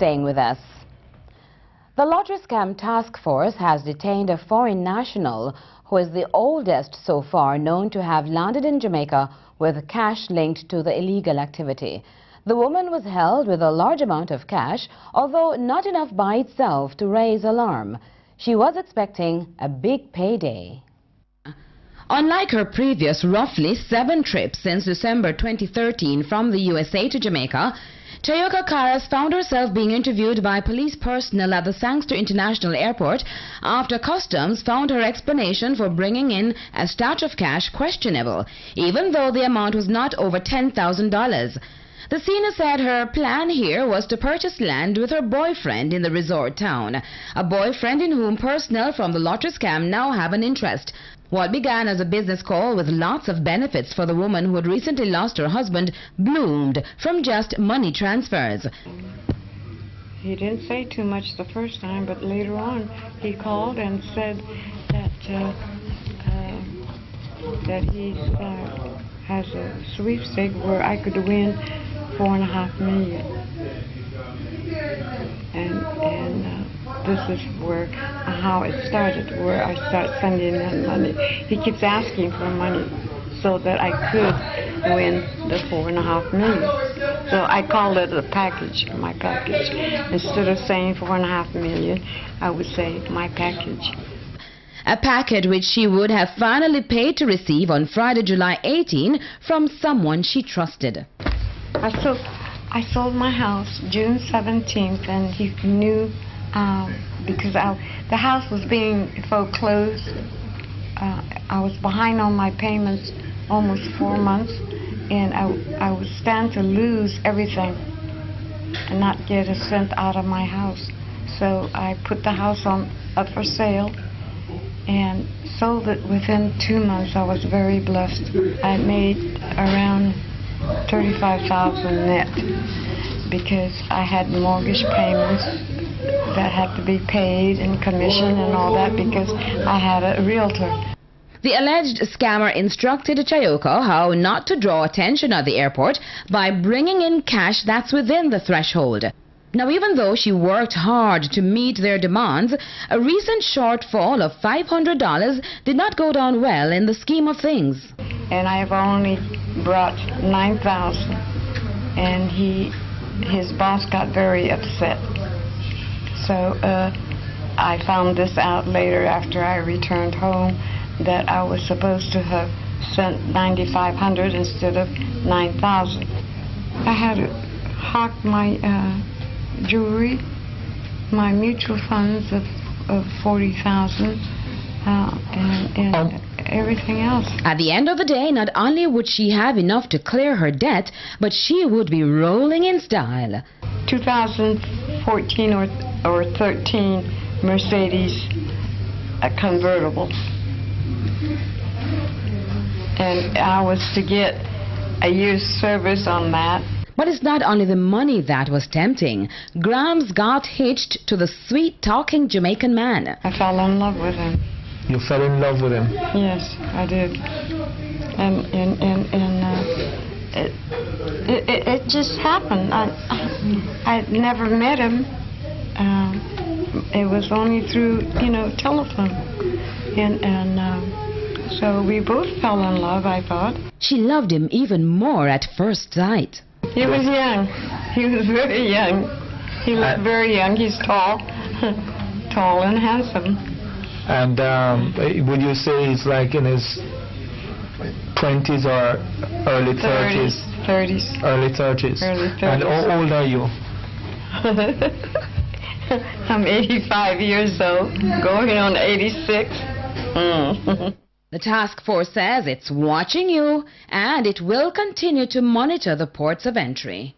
staying with us. The lottery scam task force has detained a foreign national who is the oldest so far known to have landed in Jamaica with cash linked to the illegal activity. The woman was held with a large amount of cash, although not enough by itself to raise alarm. She was expecting a big payday. Unlike her previous roughly 7 trips since December 2013 from the USA to Jamaica, Chiyoko Carnes found herself being interviewed by police personnel at the Sangster International Airport after customs found her explanation for bringing in a stash of cash questionable, even though the amount was not over $10,000. The senior said her plan here was to purchase land with her boyfriend in the resort town, a boyfriend in whom personnel from the lottery scam now have an interest. What began as a business call with lots of benefits for the woman who had recently lost her husband bloomed from just money transfers. He didn't say too much the first time, but later on he called and said that he has a sweepstake where I could win $4.5 million. And this is where how it started, where I start sending him money. He keeps asking for money so that I could win the $4.5 million. So I called it a package, my package. Instead of saying $4.5 million, I would say my package. A package which she would have finally paid to receive on Friday, July 18 from someone she trusted. I sold my house June 17th, and he knew because the house was being foreclosed. I was behind on my payments almost 4 months, and I would stand to lose everything and not get a cent out of my house. So I put the house up for sale and sold it within 2 months. I was very blessed. I made around $35,000 net because I had mortgage payments that had to be paid and commission and all that because I had a realtor. The alleged scammer instructed Chiyoko how not to draw attention at the airport by bringing in cash that's within the threshold. Now, even though she worked hard to meet their demands, a recent shortfall of $500 did not go down well in the scheme of things. And I have only brought $9,000, and his boss got very upset. So I found this out later after I returned home, that I was supposed to have sent $9,500 instead of $9,000. I had hawked my jewelry, my mutual funds of $40,000, and everything else. At the end of the day, not only would she have enough to clear her debt, but she would be rolling in style. 2014 or 13 Mercedes, a convertible. And I was to get a year's service on that. But it's not only the money that was tempting. Grams got hitched to the sweet-talking Jamaican man. I fell in love with him. You fell in love with him? Yes, I did. And it just happened. I'd never met him. It was only through, telephone. So we both fell in love, I thought. She loved him even more at first sight. He was young. He was very young. He looked very young. He's tall, tall and handsome. And would you say he's like in his 20s or early 30s? 30s. Early 30s. Early 30s. And how old are you? I'm 85 years old, going on 86. The task force says it's watching you, and it will continue to monitor the ports of entry.